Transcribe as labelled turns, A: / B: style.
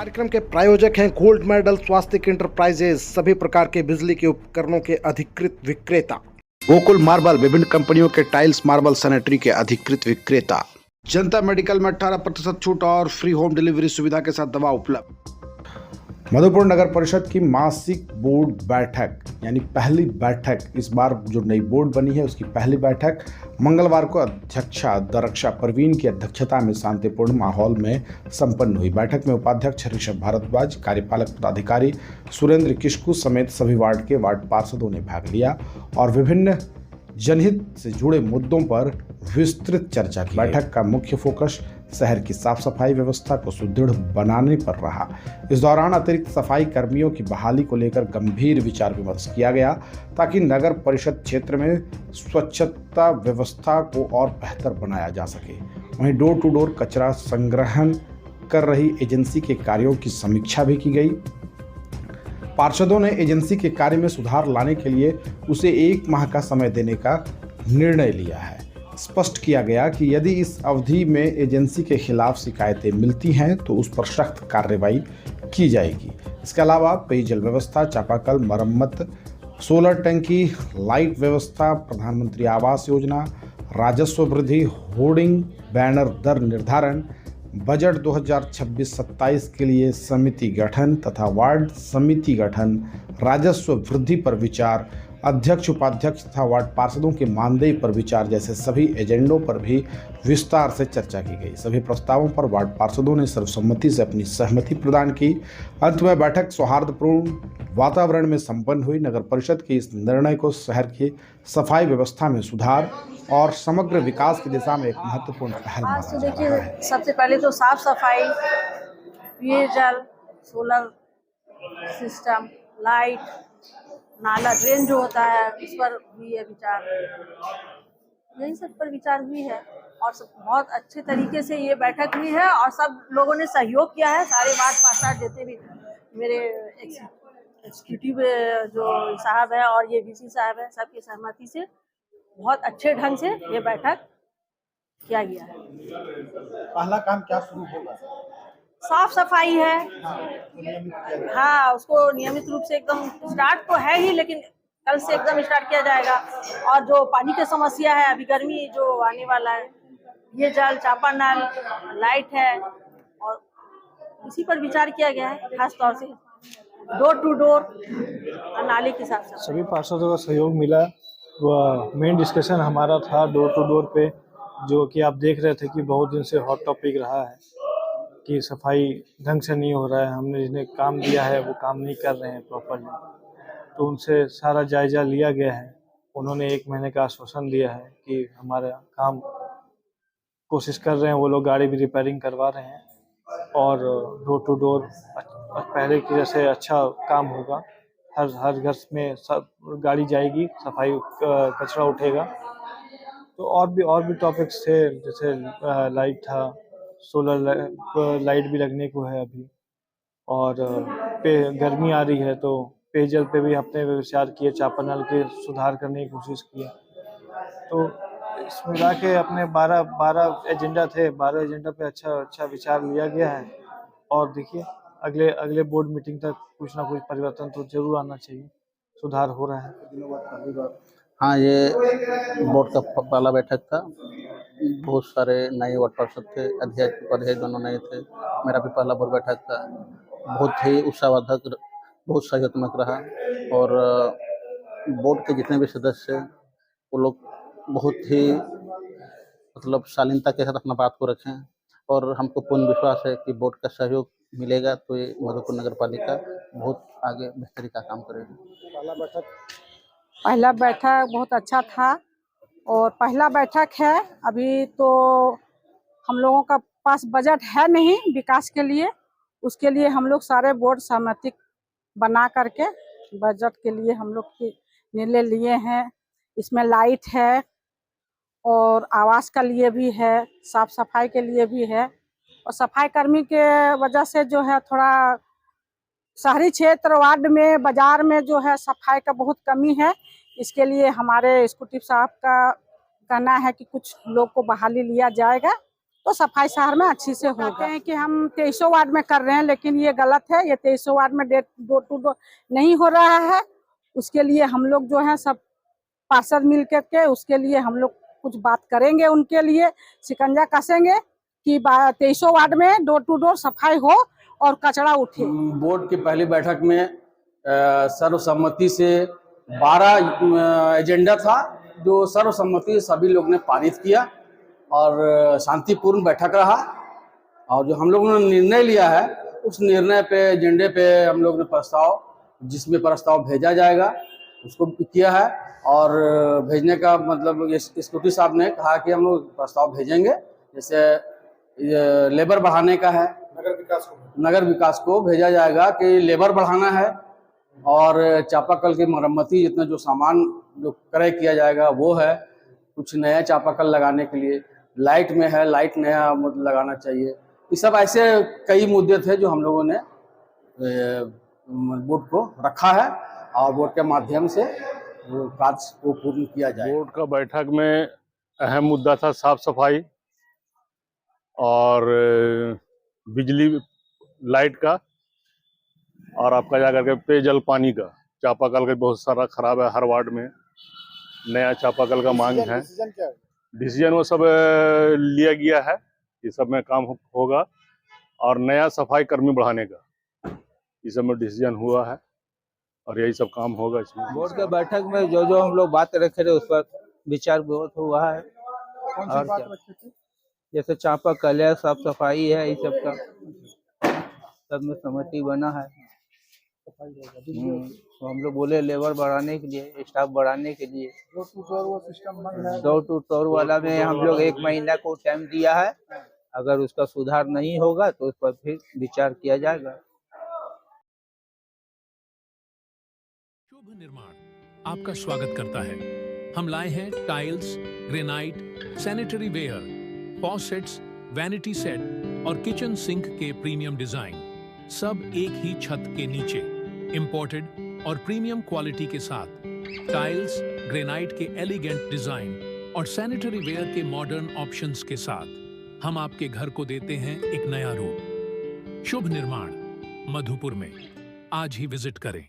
A: कार्यक्रम के प्रायोजक हैं गोल्ड मेडल स्वास्तिक इंटरप्राइजेज, सभी प्रकार के बिजली के उपकरणों के अधिकृत विक्रेता। गोकुल मार्बल, विभिन्न कंपनियों के टाइल्स, मार्बल, सैनिटरी के अधिकृत विक्रेता। जनता मेडिकल में 18% छूट और फ्री होम डिलीवरी सुविधा के साथ दवा उपलब्ध। मधुपुर नगर परिषद की मासिक बोर्ड बैठक यानी पहली बैठक, इस बार जो नई बोर्ड बनी है उसकी पहली बैठक मंगलवार को अध्यक्षा दरक्षा परवीन की अध्यक्षता में शांतिपूर्ण माहौल में संपन्न हुई। बैठक में उपाध्यक्ष ऋषभ भारद्वाज, कार्यपालक पदाधिकारी सुरेंद्र किशकू समेत सभी वार्ड के वार्ड पार्षदों ने भाग लिया और विभिन्न जनहित से जुड़े मुद्दों पर विस्तृत चर्चा की। बैठक का मुख्य फोकस शहर की साफ सफाई व्यवस्था को सुदृढ़ बनाने पर रहा। इस दौरान अतिरिक्त सफाई कर्मियों की बहाली को लेकर गंभीर विचार विमर्श किया गया ताकि नगर परिषद क्षेत्र में स्वच्छता व्यवस्था को और बेहतर बनाया जा सके। वहीं डोर टू डोर कचरा संग्रहण कर रही एजेंसी के कार्यों की समीक्षा भी की गई। पार्षदों ने एजेंसी के कार्य में सुधार लाने के लिए उसे 1 माह का समय देने का निर्णय लिया है। स्पष्ट किया गया कि यदि इस अवधि में एजेंसी के खिलाफ शिकायतें मिलती हैं तो उस पर सख्त कार्रवाई की जाएगी। इसके अलावा पेयजल व्यवस्था, चापाकल मरम्मत, सोलर टंकी, लाइट व्यवस्था, प्रधानमंत्री आवास योजना, राजस्व वृद्धि, होर्डिंग, बैनर दर निर्धारण, बजट 2026-27 के लिए समिति गठन तथा वार्ड समिति गठन, राजस्व वृद्धि पर विचार, अध्यक्ष उपाध्यक्ष तथा वार्ड पार्षदों के मानदेय पर विचार जैसे सभी एजेंडों पर भी विस्तार से चर्चा की गई। सभी प्रस्तावों पर वार्ड पार्षदों ने सर्वसम्मति से अपनी सहमति प्रदान की। अंत में बैठक सौहार्दपूर्ण वातावरण में संपन्न हुई। नगर परिषद के इस निर्णय को शहर की सफाई व्यवस्था में सुधार और समग्र विकास की दिशा में एक महत्वपूर्ण पहल माना जा रहा है।
B: सबसे पहले तो साफ सफाई, पेयजल, सोलर सिस्टम, लाइट, नाला ड्रेन जो होता है उस पर हुई है विचार, यही सब पर विचार हुई है और सब बहुत अच्छे तरीके से ये बैठक हुई है और सब लोगों ने सहयोग किया है। सारे वार्ड पार्षद जितने भी मेरे एग्जीक्यूटिव जो साहब है और ये वीसी साहब है, सबकी सहमति से बहुत अच्छे ढंग से ये बैठक किया गया है।
A: पहला काम क्या शुरू होगा?
B: साफ सफाई है। हाँ, उसको नियमित रूप से एकदम स्टार्ट तो है ही, लेकिन कल से एकदम स्टार्ट किया जाएगा। और जो पानी की समस्या है, अभी गर्मी जो आने वाला है, ये जल, चापा नल, लाइट है और इसी पर विचार किया गया है। खास तौर से डोर टू डोर और नाले की साफ सफाई।
C: सभी पार्षदों का सहयोग मिला। वह मेन डिस्कशन हमारा था डोर टू डोर पे, जो कि आप देख रहे थे कि बहुत दिन से हॉट टॉपिक रहा है कि सफाई ढंग से नहीं हो रहा है। हमने जिन्हें काम दिया है वो काम नहीं कर रहे हैं प्रॉपरली, तो उनसे सारा जायजा लिया गया है। उन्होंने 1 महीने का आश्वासन दिया है कि हमारा काम कोशिश कर रहे हैं, वो लोग गाड़ी भी रिपेयरिंग करवा रहे हैं और डोर टू डोर पहले की जैसे अच्छा काम होगा। हर घर में सब गाड़ी जाएगी, सफाई कचरा उठेगा। तो और भी टॉपिक्स थे, जैसे लाइट था, सोलर लाइट भी लगने को है अभी, और गर्मी आ रही है तो पेयजल पे भी अपने विचार किए, चापा नल के सुधार करने की कोशिश की। तो इस मिला के अपने 12 एजेंडा थे, 12 एजेंडा पे अच्छा विचार लिया गया है। और देखिए अगले बोर्ड मीटिंग तक कुछ ना कुछ परिवर्तन तो जरूर आना चाहिए, सुधार हो रहा है।
D: हाँ, ये बोर्ड का पहला बैठक था। बहुत सारे नए वार्ड पार्षद थे, अध्यक्ष उपाध्यक्ष दोनों नए थे। मेरा भी पहला बोर्ड बैठक था। बहुत ही उत्साहवर्धक, बहुत सहयोगात्मक रहा और बोर्ड के जितने भी सदस्य वो लोग बहुत ही मतलब शालीनता के साथ अपना बात को रखें और हमको पूर्ण विश्वास है कि बोर्ड का सहयोग मिलेगा तो ये मधुपुर नगर पालिका बहुत आगे बेहतरी का काम करेगी।
B: पहला बैठक बहुत अच्छा था और पहला बैठक है। अभी तो हम लोगों का पास बजट है नहीं विकास के लिए, उसके लिए हम लोग सारे बोर्ड सहमति बना करके बजट के लिए हम लोग के निर्णय लिए हैं। इसमें लाइट है और आवास के लिए भी है, साफ सफाई के लिए भी है और सफाई कर्मी के वजह से जो है थोड़ा शहरी क्षेत्र वार्ड में, बाजार में जो है सफाई का बहुत कमी है। इसके लिए हमारे एग्जीक्यूटिव साहब का कहना है कि कुछ लोग को बहाली लिया जाएगा तो सफाई शहर में अच्छी से होगा। कहते हैं कि हम 2300 वार्ड में कर रहे हैं, लेकिन ये गलत है। ये 2300 वार्ड में डोर टू डोर नहीं हो रहा है। उसके लिए हम लोग जो है सब पार्षद मिल के उसके लिए हम लोग कुछ बात करेंगे, उनके लिए शिकंजा कसेंगे कि 2300 वार्ड में डोर टू डोर सफाई हो और कचरा उठे।
E: बोर्ड की पहली बैठक में सर्वसम्मति से 12 एजेंडा था, जो सर्वसम्मति सभी लोग ने पारित किया और शांतिपूर्ण बैठक रहा। और जो हम लोगों ने निर्णय लिया है उस निर्णय पे एजेंडे पे हम लोग ने जिसमें प्रस्ताव भेजा जाएगा उसको किया है। और भेजने का मतलब स्कूटी साहब ने कहा कि हम लोग प्रस्ताव भेजेंगे, जैसे लेबर बढ़ाने का है, नगर विकास को भेजा जाएगा कि लेबर बढ़ाना है और चापाकल की मरम्मती जितना जो सामान जो क्रय किया जाएगा वो है, कुछ नया चापाकल लगाने के लिए लाइट में है, लाइट नया लगाना चाहिए। ये सब ऐसे कई मुद्दे थे जो हम लोगों ने बोर्ड को रखा है और बोर्ड के माध्यम से वो कार्य को पूर्ण किया जाए।
F: बोर्ड का बैठक में अहम मुद्दा था साफ सफाई और बिजली लाइट का, और आपका जाकर के पेयजल पानी का। चापाकल का बहुत सारा खराब है, हर वार्ड में नया चापाकल का मांग है। डिसीजन वो सब लिया गया है, ये सब में काम होगा और नया सफाई कर्मी बढ़ाने का ये सब में डिसीजन हुआ है और यही सब काम होगा इसमें।
G: बोर्ड के बैठक में जो जो हम लोग बात रखे थे उस पर विचार विमर्श हुआ है। और क्या, जैसे चापाकल है, साफ सफाई है, ये सब का सब में सहमति बना है। तो हम लोग बोले लेबर बढ़ाने के लिए, स्टाफ बढ़ाने के लिए डोर टू डोर वाला में हम लोग 1 महीना को टाइम दिया है। अगर उसका सुधार नहीं होगा तो उस पर फिर विचार किया जाएगा।
H: शुभ निर्माण आपका स्वागत करता है। हम लाए हैं tiles, granite, sanitary ware, faucets, vanity set और किचन सिंक के प्रीमियम डिजाइन, सब एक ही छत के नीचे, इंपोर्टेड और प्रीमियम क्वालिटी के साथ। टाइल्स, ग्रेनाइट के एलिगेंट डिजाइन और सैनिटरी वेयर के मॉडर्न ऑप्शंस के साथ हम आपके घर को देते हैं एक नया रूप। शुभ निर्माण, मधुपुर में। आज ही विजिट करें।